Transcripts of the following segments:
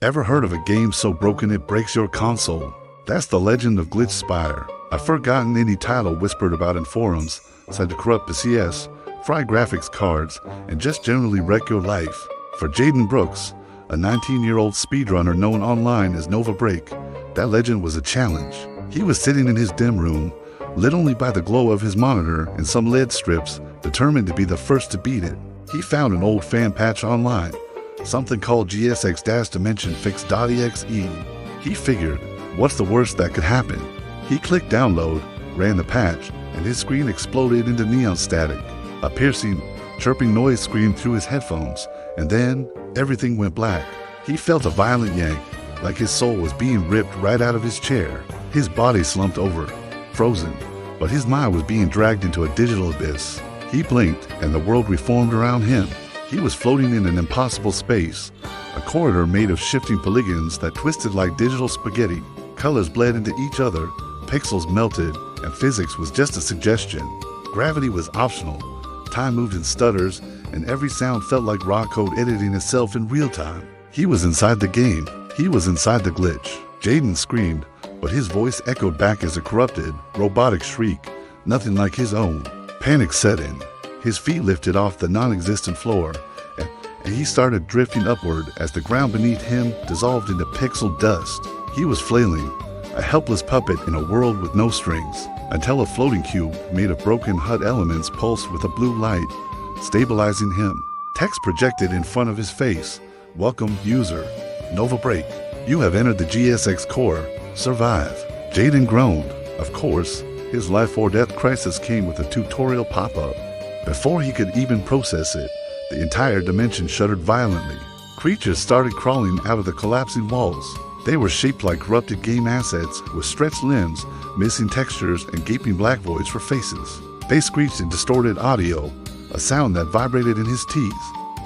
Ever heard of a game so broken it breaks your console? That's the legend of GlitchSpire, a forgotten indie title whispered about in forums, said to corrupt the CS, fry graphics cards, and just generally wreck your life. For Jayden Brooks, a 19-year-old speedrunner known online as NovaBreak, that legend was a challenge. He was sitting in his dim room, lit only by the glow of his monitor and some lead strips, determined to be the first to beat it. He found an old fan patch online, something called GSX-Dimension Fix.exe. He figured, what's the worst that could happen? He clicked download, ran the patch, and his screen exploded into neon static. A piercing, chirping noise screamed through his headphones, and then everything went black. He felt a violent yank, like his soul was being ripped right out of his chair. His body slumped over, frozen, but his mind was being dragged into a digital abyss. He blinked, and the world reformed around him. He was floating in an impossible space, a corridor made of shifting polygons that twisted like digital spaghetti. Colors bled into each other, pixels melted, and physics was just a suggestion. Gravity was optional. Time moved in stutters, and every sound felt like raw code editing itself in real time. He was inside the game. He was inside the glitch. Jayden screamed, but his voice echoed back as a corrupted, robotic shriek, nothing like his own. Panic set in. His feet lifted off the non-existent floor, and he started drifting upward as the ground beneath him dissolved into pixel dust. He was flailing, a helpless puppet in a world with no strings, until a floating cube made of broken HUD elements pulsed with a blue light, stabilizing him. Text projected in front of his face. Welcome, user. NovaBreak. You have entered the GSX core. Survive. Jayden groaned. Of course, his life or death crisis came with a tutorial pop-up. Before he could even process it, the entire dimension shuddered violently. Creatures started crawling out of the collapsing walls. They were shaped like corrupted game assets with stretched limbs, missing textures, and gaping black voids for faces. They screeched in distorted audio, a sound that vibrated in his teeth.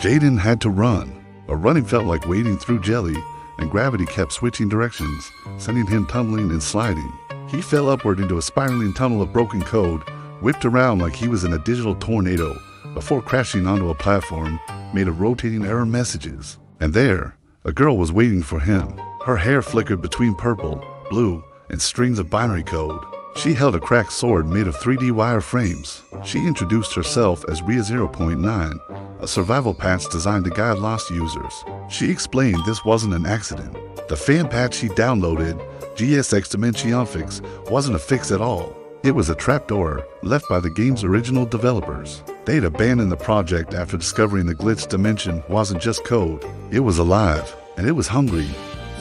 Jayden had to run, but running felt like wading through jelly, and gravity kept switching directions, sending him tumbling and sliding. He fell upward into a spiraling tunnel of broken code, whipped around like he was in a digital tornado, before crashing onto a platform made of rotating error messages. And there, a girl was waiting for him. Her hair flickered between purple, blue, and strings of binary code. She held a cracked sword made of 3D wire frames. She introduced herself as Ria 0.9, a survival patch designed to guide lost users. She explained this wasn't an accident. The fan patch she downloaded, GSX-Dimension Fix, wasn't a fix at all. It was a trapdoor left by the game's original developers. They'd abandoned the project after discovering the glitch dimension wasn't just code. It was alive, and it was hungry,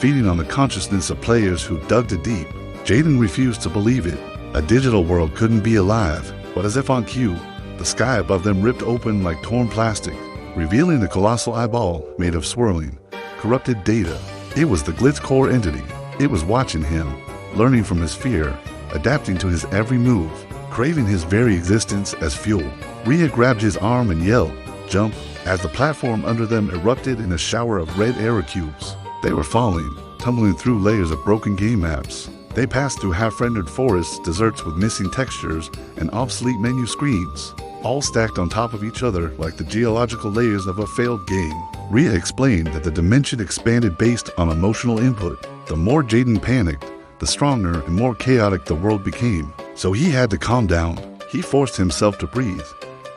feeding on the consciousness of players who dug too deep. Jayden refused to believe it. A digital world couldn't be alive, but as if on cue, the sky above them ripped open like torn plastic, revealing a colossal eyeball made of swirling, corrupted data. It was the Glitchcore entity. It was watching him, learning from his fear, adapting to his every move, craving his very existence as fuel. Ria grabbed his arm and yelled, "Jump," as the platform under them erupted in a shower of red error cubes. They were falling, tumbling through layers of broken game maps. They passed through half-rendered forests, deserts with missing textures, and obsolete menu screens, all stacked on top of each other like the geological layers of a failed game. Ria explained that the dimension expanded based on emotional input. The more Jayden panicked, the stronger and more chaotic the world became. So he had to calm down. He forced himself to breathe,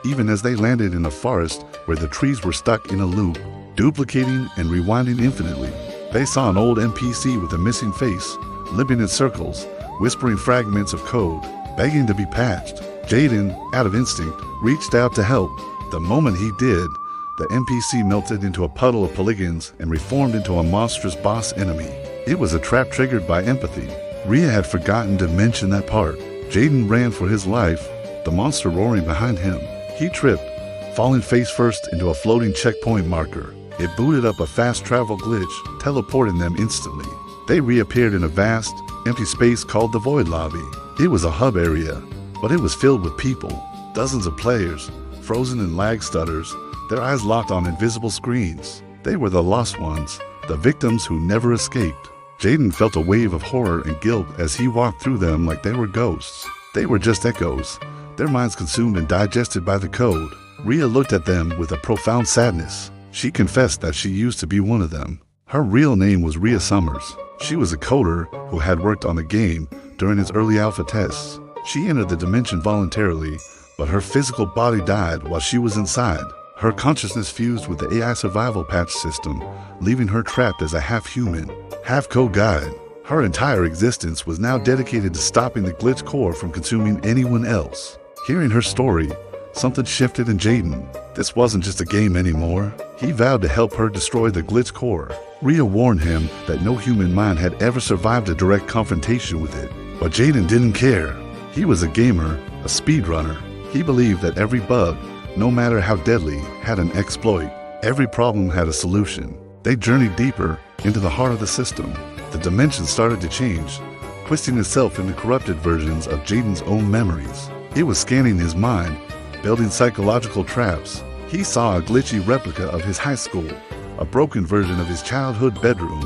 even as they landed in a forest where the trees were stuck in a loop, duplicating and rewinding infinitely. They saw an old NPC with a missing face, limping in circles, whispering fragments of code, begging to be patched. Jayden, out of instinct, reached out to help. The moment he did, the NPC melted into a puddle of polygons and reformed into a monstrous boss enemy. It was a trap triggered by empathy. Ria had forgotten to mention that part. Jayden ran for his life, the monster roaring behind him. He tripped, falling face first into a floating checkpoint marker. It booted up a fast travel glitch, teleporting them instantly. They reappeared in a vast, empty space called the Void Lobby. It was a hub area, but it was filled with people, dozens of players, frozen in lag stutters, their eyes locked on invisible screens. They were the lost ones, the victims who never escaped. Jayden felt a wave of horror and guilt as he walked through them like they were ghosts. They were just echoes, their minds consumed and digested by the code. Ria looked at them with a profound sadness. She confessed that she used to be one of them. Her real name was Rhea Summers. She was a coder who had worked on the game during its early alpha tests. She entered the dimension voluntarily, but her physical body died while she was inside. Her consciousness fused with the AI survival patch system, leaving her trapped as a half-human, half-code guide. Her entire existence was now dedicated to stopping the Glitchcore from consuming anyone else. Hearing her story, something shifted in Jayden. This wasn't just a game anymore. He vowed to help her destroy the Glitchcore. Rhea warned him that no human mind had ever survived a direct confrontation with it. But Jayden didn't care. He was a gamer, a speedrunner. He believed that every bug, no matter how deadly, had an exploit. Every problem had a solution. They journeyed deeper into the heart of the system. The dimension started to change, twisting itself into corrupted versions of Jayden's own memories. It was scanning his mind, building psychological traps. He saw a glitchy replica of his high school, a broken version of his childhood bedroom,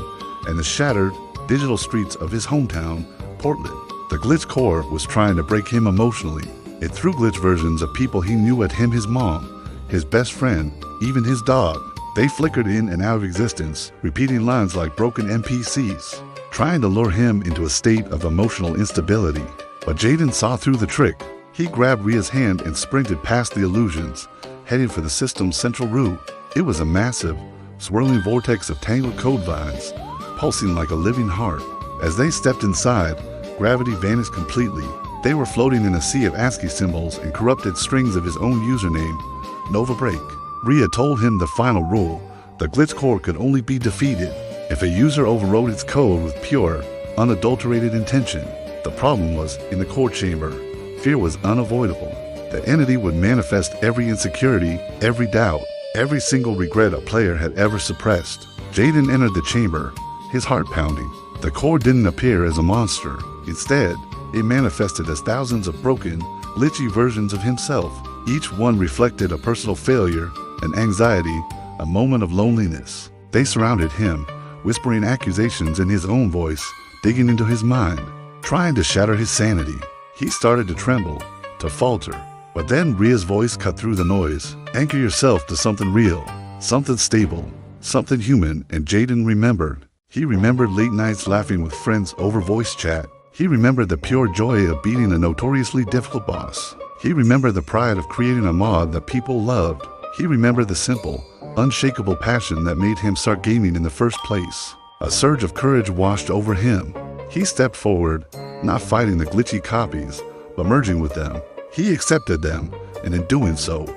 and the shattered, digital streets of his hometown, Portland. The Glitchcore was trying to break him emotionally. It threw glitch versions of people he knew at him, his mom, his best friend, even his dog. They flickered in and out of existence, repeating lines like broken NPCs, trying to lure him into a state of emotional instability. But Jayden saw through the trick. He grabbed Rhea's hand and sprinted past the illusions, heading for the system's central root. It was a massive, swirling vortex of tangled code vines, pulsing like a living heart. As they stepped inside, gravity vanished completely. They were floating in a sea of ASCII symbols and corrupted strings of his own username, NovaBreak. Rhea told him the final rule: the Glitchcore could only be defeated if a user overrode its code with pure, unadulterated intention. The problem was in the core chamber. Fear was unavoidable. The entity would manifest every insecurity, every doubt, every single regret a player had ever suppressed. Jayden entered the chamber, his heart pounding. The core didn't appear as a monster. Instead, it manifested as thousands of broken, glitchy versions of himself. Each one reflected a personal failure, an anxiety, a moment of loneliness. They surrounded him, whispering accusations in his own voice, digging into his mind, trying to shatter his sanity. He started to tremble, to falter. But then Rhea's voice cut through the noise. Anchor yourself to something real, something stable, something human. And Jayden remembered. He remembered late nights laughing with friends over voice chat. He remembered the pure joy of beating a notoriously difficult boss. He remembered the pride of creating a mod that people loved. He remembered the simple, unshakable passion that made him start gaming in the first place. A surge of courage washed over him. He stepped forward, not fighting the glitchy copies, but merging with them. He accepted them, and in doing so,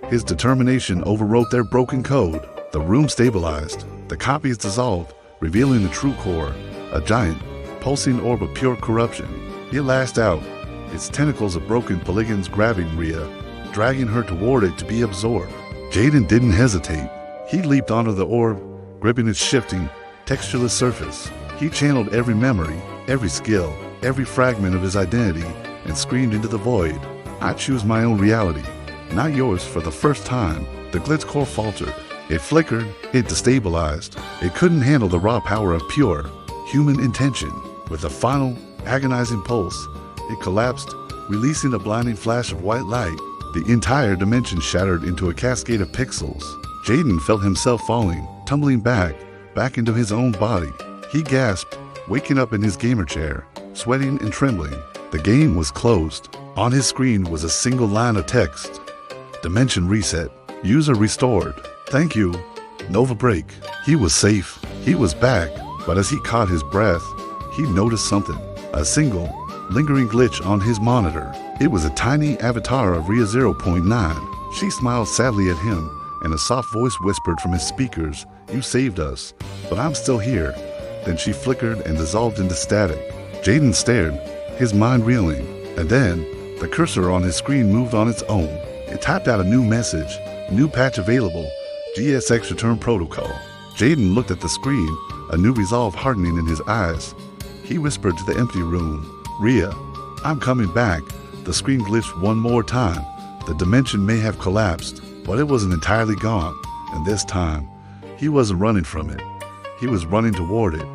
his determination overwrote their broken code. The room stabilized. The copies dissolved, revealing the true core, a giant, pulsing orb of pure corruption. It lashed out, its tentacles of broken polygons grabbing Rhea, dragging her toward it to be absorbed. Jayden didn't hesitate. He leaped onto the orb, gripping its shifting, textureless surface. He channeled every memory, every skill, every fragment of his identity, and screamed into the void. I choose my own reality, not yours. For the first time, the Glitchcore faltered. It flickered, it destabilized. It couldn't handle the raw power of pure, human intention. With a final, agonizing pulse, it collapsed, releasing a blinding flash of white light. The entire dimension shattered into a cascade of pixels. Jayden felt himself falling, tumbling back into his own body. He gasped, waking up in his gamer chair, sweating and trembling. The game was closed. On his screen was a single line of text. Dimension reset. User restored. Thank you, NovaBreak. He was safe. He was back. But as he caught his breath, he noticed something. A single, lingering glitch on his monitor. It was a tiny avatar of Rhea 0.9. She smiled sadly at him, and a soft voice whispered from his speakers, "You saved us, but I'm still here." Then she flickered and dissolved into static. Jayden stared, his mind reeling, and then the cursor on his screen moved on its own. It typed out a new message: "New patch available, GSX return protocol." Jayden looked at the screen, a new resolve hardening in his eyes. He whispered to the empty room, "Rhea, I'm coming back." The screen glitched one more time. The dimension may have collapsed, but it wasn't entirely gone. And this time, he wasn't running from it. He was running toward it.